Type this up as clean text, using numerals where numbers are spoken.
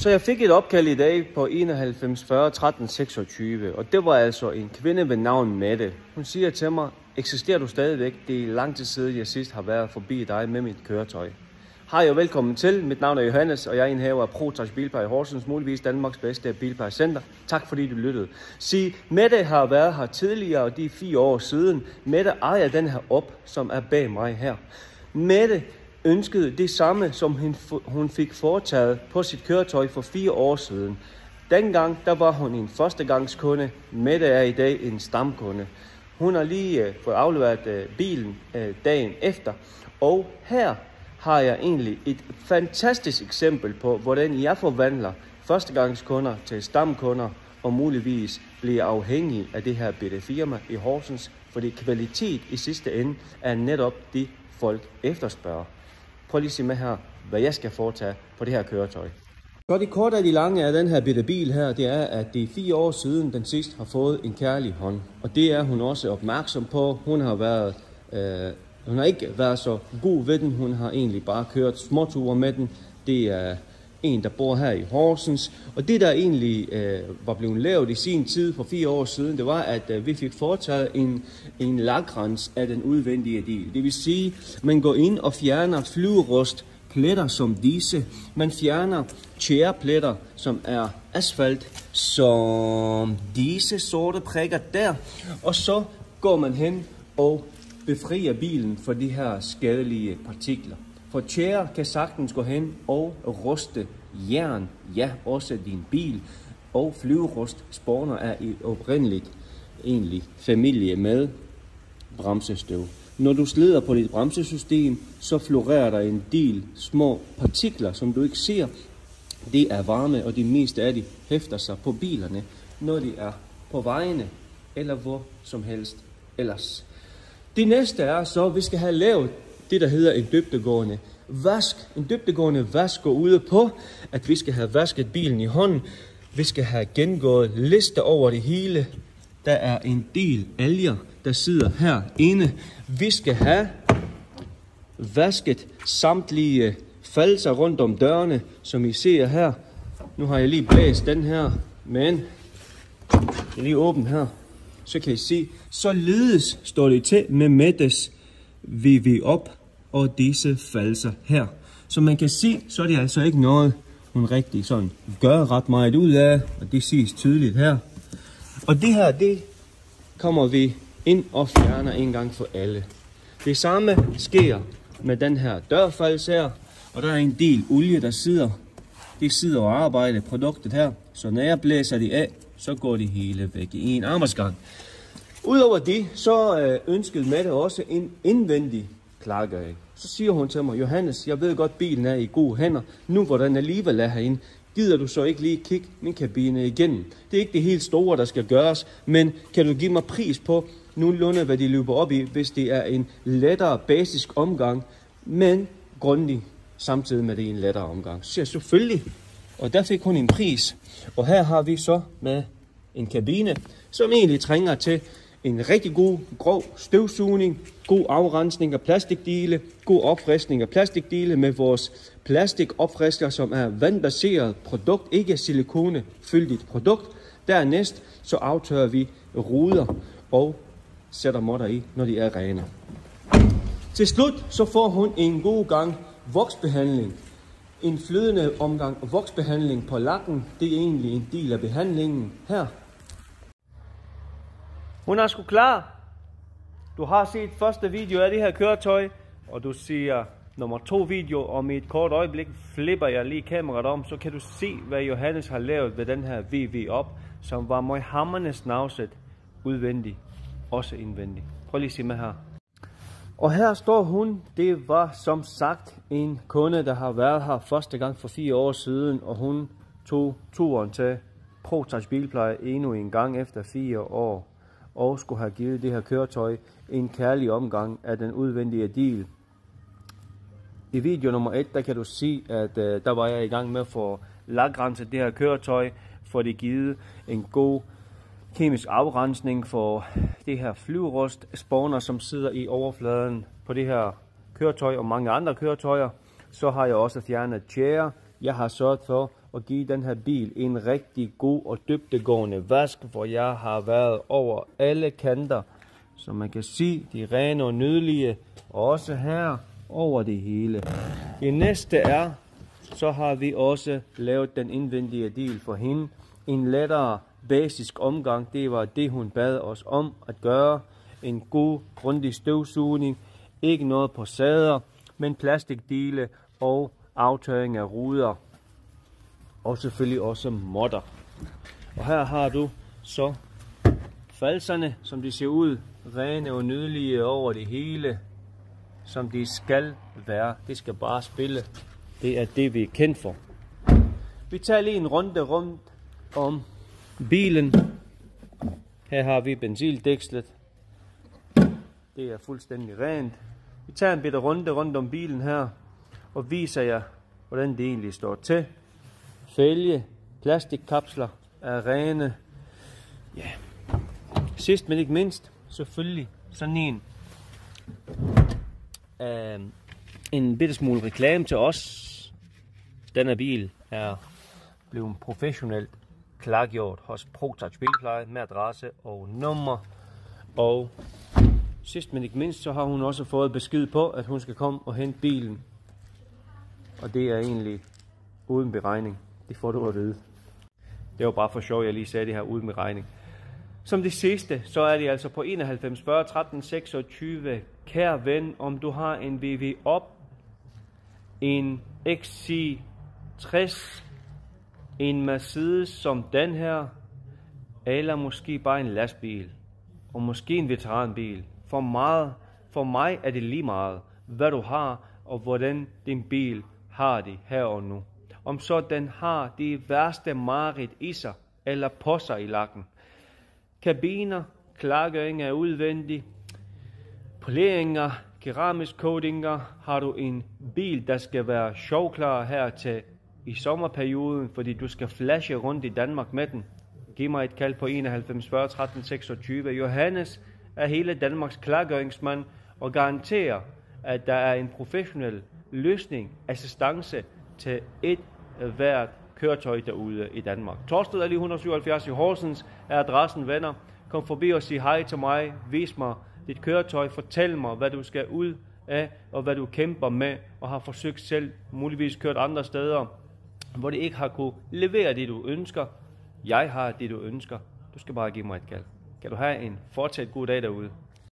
Så jeg fik et opkald i dag på 91 40 13 26, og det var altså en kvinde ved navn Mette. Hun siger til mig, eksisterer du stadigvæk? Det er lang tid siden, jeg sidst har været forbi dig med mit køretøj. Hej og velkommen til. Mit navn er Johannes, og jeg er indehaver af ProTouch Bilpleje i Horsens, muligvis Danmarks bedste bilplejecenter. Tak fordi du lyttede. Sig, Mette har været her tidligere, og de er 4 år siden. Mette ejer den her op, som er bag mig her. Mette ønskede det samme, som hun fik foretaget på sit køretøj for 4 år siden. Dengang der var hun en førstegangskunde. Mette er i dag en stamkunde. Hun har lige fået afleveret bilen dagen efter. Og her har jeg egentlig et fantastisk eksempel på, hvordan jeg forvandler førstegangskunder til stamkunder og muligvis bliver afhængige af det her bitte firma i Horsens, fordi kvalitet i sidste ende er netop det, folk efterspørger. Prøv lige at se med her, hvad jeg skal foretage på det her køretøj. Så det korte af de lange af den her bitte bil her, det er, at det er 4 år siden, den sidst har fået en kærlig hånd. Og det er hun også opmærksom på. Hun har ikke været så god ved den. Hun har egentlig bare kørt småture med den. Det er en, der bor her i Horsens. Og det, der egentlig var blevet lavet i sin tid for 4 år siden, det var, at vi fik foretaget en lakrens af den udvendige del. Det vil sige, man går ind og fjerner flyverust, pletter som disse. Man fjerner tjærepletter, som er asfalt, som disse sorte prikker der. Og så går man hen og befrier bilen for de her skadelige partikler. For tjære kan sagtens gå hen og ruste jern, ja, også din bil. Og flyverust spawner er i oprindeligt egentlig familie med bremsestøv. Når du slider på dit bremsesystem, så florerer der en del små partikler, som du ikke ser. Det er varme, og de meste af de hæfter sig på bilerne, når de er på vejene eller hvor som helst ellers. Det næste er så, at vi skal have lavet det, der hedder en dybdegående vask. En dybdegående vask går ud på, at vi skal have vasket bilen i hånden. Vi skal have gennemgået liste over det hele. Der er en del alger, der sidder herinde. Vi skal have vasket samtlige falser rundt om dørene, som I ser her. Nu har jeg lige blæst den her, men jeg er lige åben her. Så kan I se, således står det til med Mettes VV op og disse falser her. Som man kan se, så er det altså ikke noget, hun rigtig sådan gør ret meget ud af, og det siges tydeligt her. Og det her, det kommer vi ind og fjerner en gang for alle. Det samme sker med den her dørfals her, og der er en del olie, der sidder. Det sidder og arbejder produktet her, så når jeg blæser det af, så går det hele væk i en arbejdsgang. Udover det, så ønskede Mette også en indvendig klargøring. Så siger hun til mig, Johannes, jeg ved godt, bilen er i gode hænder. Nu hvor den alligevel er herinde, gider du så ikke lige kigge min kabine igennem? Det er ikke det helt store, der skal gøres, men kan du give mig pris på nogenlunde, hvad de løber op i, hvis det er en lettere basisk omgang, men grundig samtidig med det en lettere omgang? Så siger jeg selvfølgelig, og der fik hun en pris. Og her har vi så med en kabine, som egentlig trænger til en rigtig god, grov støvsugning, god afrensning af plastikdele, god opfriskning af plastikdele med vores plastikopfrisker, som er vandbaseret produkt, ikke silikonefyldigt produkt. Dernæst så aftørrer vi ruder og sætter måtter i, når de er rene. Til slut så får hun en god gang voksbehandling. En flydende omgang voksbehandling på lakken, det er egentlig en del af behandlingen her. Hun er sgu klar. Du har set første video af det her køretøj, og du siger nummer 2 video, og om et kort øjeblik flipper jeg lige kameraet om, så kan du se, hvad Johannes har lavet ved den her VV op, som var meget hamrende snavset udvendigt, også indvendigt. Prøv lige at se med her. Og her står hun. Det var som sagt en kunde, der har været her første gang for 4 år siden, og hun tog turen til ProTouch Bilpleje endnu en gang efter 4 år, og skulle have givet det her køretøj en kærlig omgang af den udvendige del. I video nummer 1, der kan du se, at der var jeg i gang med at få lakrenset det her køretøj, for det givet en god kemisk afrensning for det her flyverust spawner, som sidder i overfladen på det her køretøj og mange andre køretøjer. Så har jeg også fjernet tjære. Jeg har sørget for at give den her bil en rigtig god og dybdegående vask, hvor jeg har været over alle kanter, så man kan se de rene og nydelige, og også her over det hele. Det næste er, så har vi også lavet den indvendige del for hende. En lettere basisk omgang, det var det hun bad os om at gøre. En god, grundig støvsugning, ikke noget på sader, men plastikdele og aftørring af ruder. Og selvfølgelig også modder. Og her har du så falserne, som de ser ud, rene og nydelige over det hele, som de skal være. Det skal bare spille. Det er det, vi er kendt for. Vi tager lige en runde rundt om bilen. Her har vi benzindækslet. Det er fuldstændig rent. Vi tager en bitte runde rundt om bilen her, og viser jer, hvordan det egentlig står til. Fælge, plastikkapsler er rene. Ja. Sidst men ikke mindst, selvfølgelig sådan en bitte smule reklame til os. Denne bil er blevet professionelt klargjort hos ProTouch Bilpleje med adresse og nummer. Og sidst men ikke mindst, så har hun også fået besked på, at hun skal komme og hente bilen. Og det er egentlig uden beregning. Det får du at vide. Det var bare for sjov, jeg lige sagde det her uden beregning. Som det sidste, så er det altså på 91 40 13 26. Kære ven, om du har en VW Up, en XC60, en Mercedes som den her, eller måske bare en lastbil, og måske en veteranbil. For mig er det lige meget, hvad du har, og hvordan din bil har det her og nu. Om så den har de værste mareridt i sig, eller på sig i lakken. Kabiner, klargøring af udvendig, poleringer, keramisk coatinger. Har du en bil, der skal være sjovklar her til i sommerperioden, fordi du skal flashe rundt i Danmark med den, giv mig et kald på 91 40 13 26. Johannes er hele Danmarks klargøringsmand og garanterer, at der er en professionel løsning, assistance til et hvert køretøj derude i Danmark. Torsted Allé 177 i Horsens er adressen, venner. Kom forbi og sig hej til mig. Vis mig dit køretøj. Fortæl mig, hvad du skal ud af, og hvad du kæmper med, og har forsøgt selv, muligvis kørt andre steder, hvor det ikke har kunne levere det, du ønsker. Jeg har det, du ønsker. Du skal bare give mig et kald. Kan du have en fortsat god dag derude.